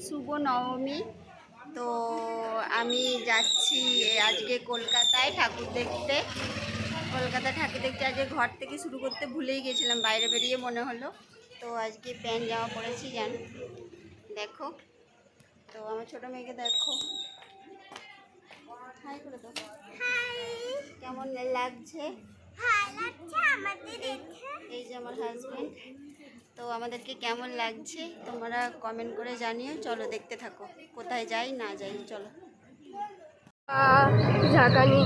শুভ নবমী। তো আমি যাচ্ছি আজকে কলকাতায় ঠাকুর দেখতে। কলকাতায় ঠাকুর দেখতে আজকে ঘর থেকে শুরু করতে ভুলেই গেছিলাম, বাইরে বেরিয়ে মনে হলো। তো আজকে প্যান্ট জামা পরেছি জান, দেখো। তো আমার ছোটো মেয়েকে দেখো, হাই করে দাও। কেমন লাগছে? এই যে আমার হাজবেন্ড। তো আমাদেরকে কেমন লাগছে তোমরা কমেন্ট করে জানিও। চলো দেখতে থাকো, কোথায় যাই না যাই চলো। ঝাঁকানি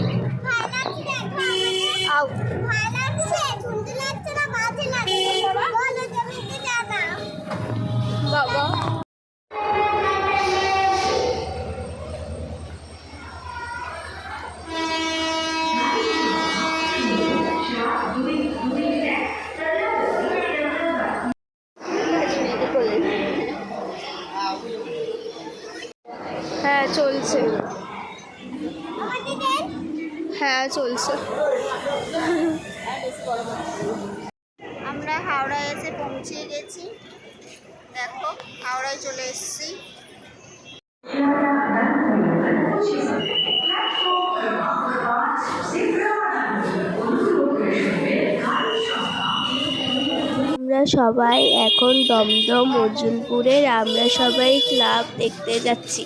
বাবা হ্যাঁ চলছে, হ্যাঁ চলছে। আমরা হাওড়ায় এসে পৌঁছে গেছি, দেখো হাওড়ায় চলে এসেছি। আমরা সবাই এখন দমদম মজুলপুরের আমরা সবাই ক্লাব দেখতে যাচ্ছি।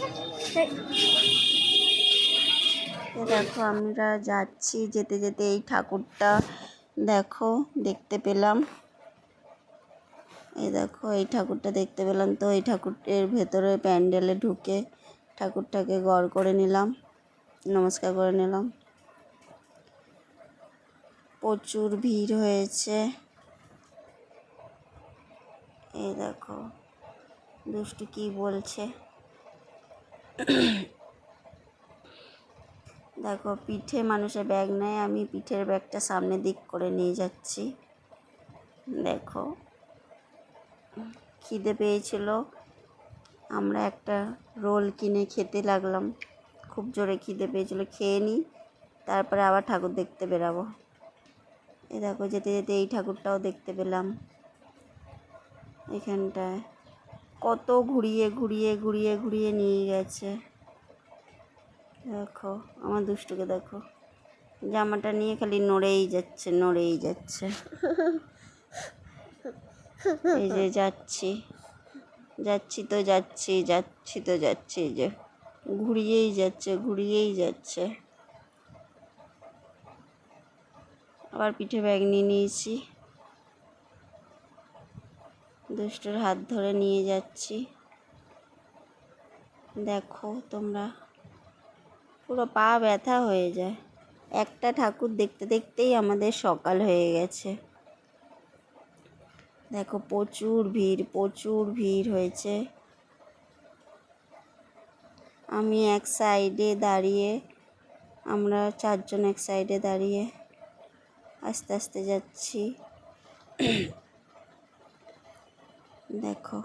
দেখো আমরা যাচ্ছি, যেতে যেতে এই ঠাকুরটা দেখো দেখতে পেলাম। এই দেখো এই ঠাকুরটা দেখতে পেলাম। তো এই ঠাকুরের ভেতরে প্যান্ডেলে ঢুকে ঠাকুরটাকে গড় করে নিলাম, নমস্কার করে নিলাম। প্রচুর ভিড় হয়েছে। এই দেখো দুষ্টু কি বলছে। দেখো পিঠে মানুষের ব্যাগ নেয়, আমি পিঠের ব্যাগটা সামনের দিক করে নিয়ে যাচ্ছি। দেখো খিদে পেয়েছিল, আমরা একটা রোল কিনে খেতে লাগলাম। খুব জোরে খিদে পেয়েছিল, খেয়ে নিই, তারপরে আবার ঠাকুর দেখতে বেরাবো। এই দেখো যেতে যেতে এই ঠাকুরটাও দেখতে পেলাম। এখানটায় কত ঘুরিয়ে ঘুরিয়ে ঘুরিয়ে ঘুরিয়ে নিয়ে গেছে। দেখো আমার দুষ্টুকে দেখো, জামাটা নিয়ে খালি নড়েই যাচ্ছে নড়েই যাচ্ছে। এই যে যাচ্ছি যাচ্ছি তো যাচ্ছি যাচ্ছি তো যাচ্ছি, যে ঘুরিয়েই যাচ্ছে ঘুরিয়েই যাচ্ছে। আবার পিঠে ব্যাগ নিয়ে নিয়েছি, দুষ্টুর হাত ধরে নিয়ে যাচ্ছি। দেখো তোমরা পুরো পা ব্যথা হয়ে যায়। একটা ঠাকুর দেখতে দেখতেই আমাদের সকাল হয়ে গেছে। দেখো প্রচুর ভিড় হয়েছে। আমি এক সাইডে দাঁড়িয়ে, আমরা চারজন এক সাইডে দাঁড়িয়ে আস্তে আস্তে যাচ্ছি। দেখো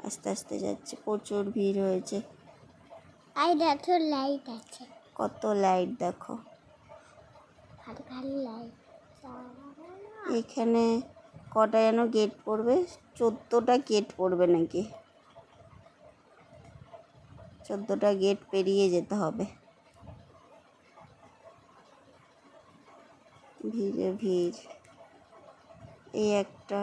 আস্তে আস্তে যাচ্ছি, প্রচুর ভিড় হয়েছে। আর দেখো লাইট আছে, কত লাইট দেখো। ভালো ভালো লাইট। এখানে কটা যেন গেট পড়বে, 14টা গেট পড়বে নাকি। 14টা গেট পেরিয়ে যেতে হবে। ভিড়ে ভিড়। এই একটা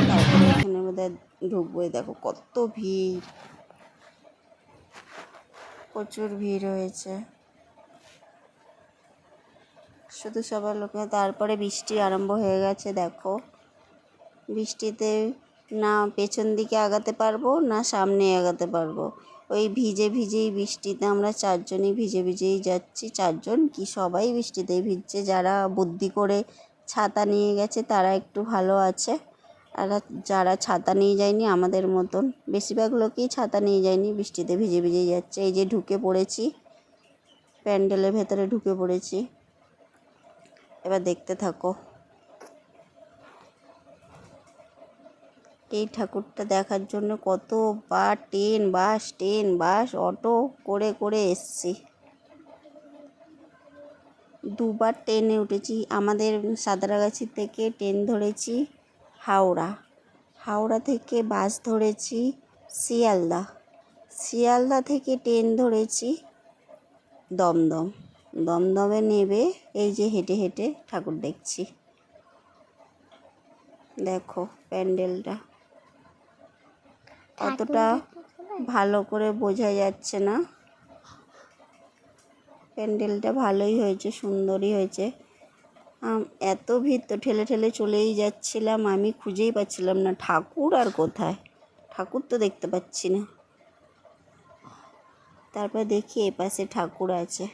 তারপরে এখানে বোধহয় ঢুকবোই। দেখো কত ভিড়, প্রচুর ভিড় হয়েছে। শুধু সবার লোকে। তারপরে বৃষ্টি আরম্ভ হয়ে গেছে। দেখো বৃষ্টিতে না পেছন দিকে আগাতে পারবো না সামনে আগাতে পারবো। ওই ভিজে ভিজেই বৃষ্টিতে আমরা চারজনই ভিজে ভিজেই যাচ্ছি। চারজন কি সবাই বৃষ্টিতেই ভিজছে। যারা বুদ্ধি করে ছাতা নিয়ে গেছে তারা একটু ভালো আছে, আর যারা ছাতা নিয়ে যায়নি আমাদের মতন বেশিরভাগ লোকই ছাতা নিয়ে যায়নি, বৃষ্টিতে ভিজে ভিজেই যাচ্ছে। এই যে ঢুকে পড়েছি, প্যান্ডেলের ভেতরে ঢুকে পড়েছি। এবার দেখতে থাকো। এই ঠাকুরটা দেখার জন্য কতবার ট্রেন বাস অটো করে করে এসছি। দুবার ট্রেনে উঠেছি। আমাদের সাঁতরাগাছি থেকে ট্রেন ধরেছি হাওড়া। হাওড়া থেকে বাস ধরেছি শিয়ালদা। শিয়ালদা থেকে ট্রেন ধরেছি দমদম। দমদমে নেবে এই যে হেঁটে হেঁটে ঠাকুর দেখছি। দেখো প্যান্ডেলটা অতটা ভালো করে বোঝা যাচ্ছে না। প্যান্ডেলটা ভালোই হয়েছে, সুন্দরই হয়েছে। এত ভিড় তো ঠেলে ঠেলে চলেই যাচ্ছিলাম, আমি খুঁজেই পাচ্ছিলাম না ঠাকুর আর কোথায়। ঠাকুর তো দেখতে পাচ্ছি না। তারপর দেখি এপাশে ঠাকুর আছে।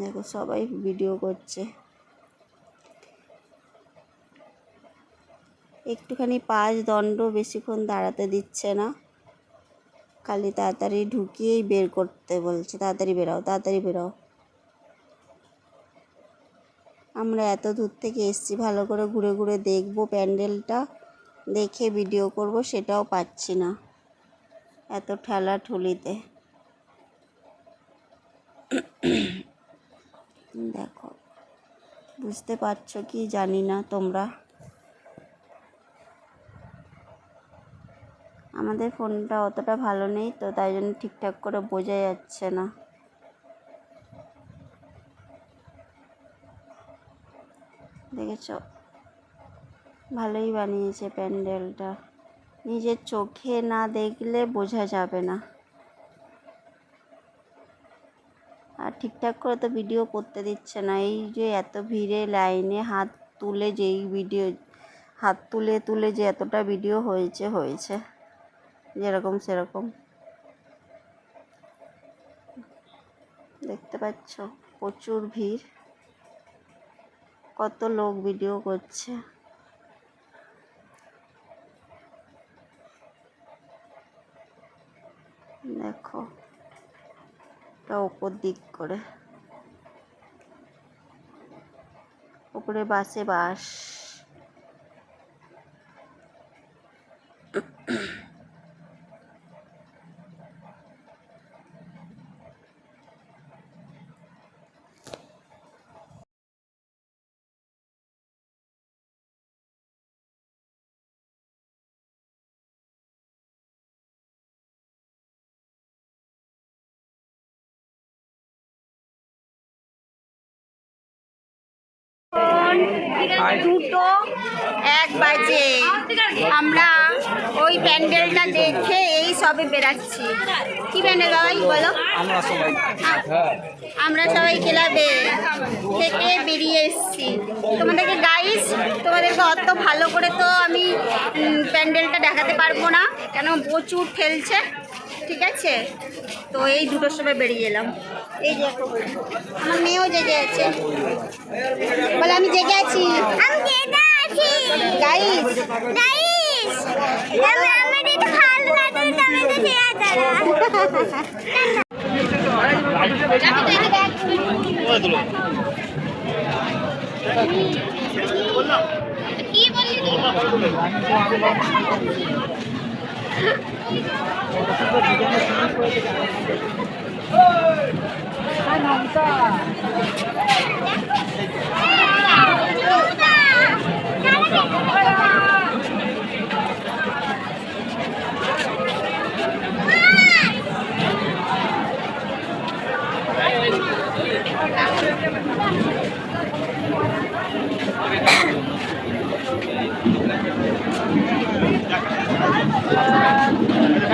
দেখো সবাই ভিডিও করছে। একটুখানি পাঁচ দণ্ড, বেশিক্ষণ দাঁড়াতে দিচ্ছে না, খালি তাড়াতাড়ি ঢুকিয়েই বের করতে বলছে, তাড়াতাড়ি বেরাও, তাড়াতাড়ি বেরাও। আমরা এত দূর থেকে এসছি, ভালো করে ঘুরে ঘুরে দেখবো প্যান্ডেলটা, দেখে ভিডিও করব, সেটাও পাচ্ছি না এত ঠেলাঠুলিতে। দেখো বুঝতে পারছো কি জানি না তোমরা। আমাদের ফোনটা অতটা ভালো নেই তো, তাই জন্য ঠিকঠাক করে বোঝা যাচ্ছে না। দেখেছো ভালোই বানিয়েছে প্যান্ডেলটা, নিজের চোখে না দেখলে বোঝা যাবে না। আর ঠিকঠাক করে তো ভিডিও করতে দিচ্ছে না। এই যে এত ভিড়ে লাইনে হাত তুলে হাত তুলে তুলে যে এতটা ভিডিও হয়েছে যেরকম সেরকম। দেখতে পাচ্ছ প্রচুর ভিড়, কত লোক ভিডিও করছে। দেখো এটা ওপর দিক করে, উপরে বাসে বাস। দুটো 1 বাজে, আমরা ওই প্যান্ডেলটা দেখে এই সবে বেরাচ্ছি। কি প্যান্ডেল বাবাই বলো? আমরা সবাই ক্লাবে থেকে বেরিয়ে এসেছি। তোমাদেরকে অত ভালো করে তো আমি প্যান্ডেলটা দেখাতে পারবো না, কেন প্রচুর ঠেলছে, ঠিক আছে? তো এই দুটোর সময় বেরিয়ে এলাম। এই দেখো আমার মেয়েও জেগে আছে, বলে আমি জেগে আছি, গাইস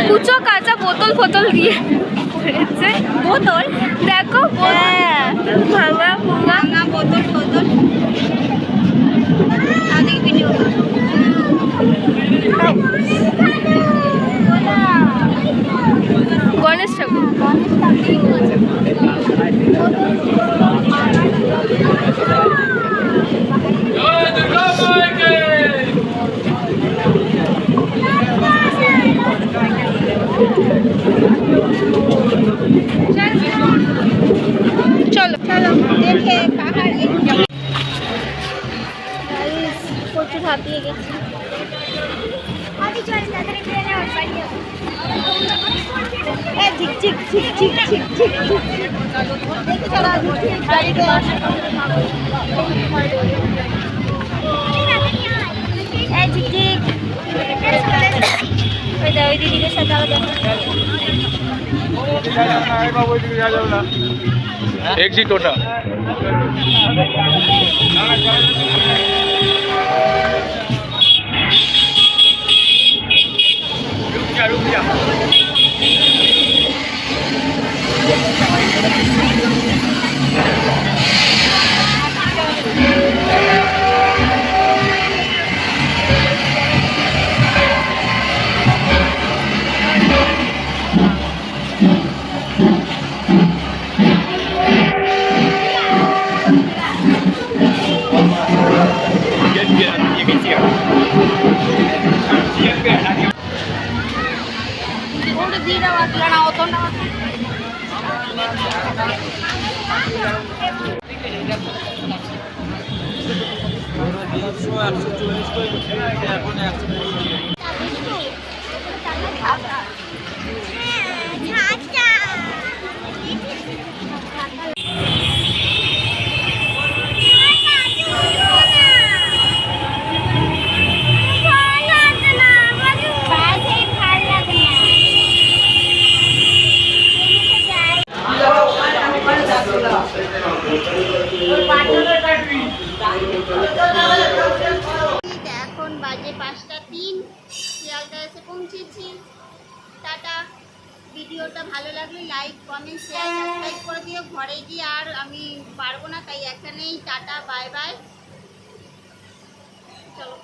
কুচো কাঁচা বোতল ফোতল দিয়ে করেছে। বোতল দেখো ভাঙা ভাঙা বোতল ভিডিও গণেশ ঠাকুর। চলো চলো দেখে পাহাড় প্রচুর হাঁপিয়ে গেছি। গাড়িতে ওই দিদিদের সাথে আবার দেখা एग्जिट होना रुक जा এখন বাজে 5:03, শিয়ালদা এসে পৌঁছেছি। টাটা। ভিডিওটা ভালো লাগলে লাইক কমেন্ট শেয়ার সাবস্ক্রাইব করে দিও। ঘরে গিয়ে আর আমি পারবো না, তাই এখানেই টাটা বাই বাই। চলো।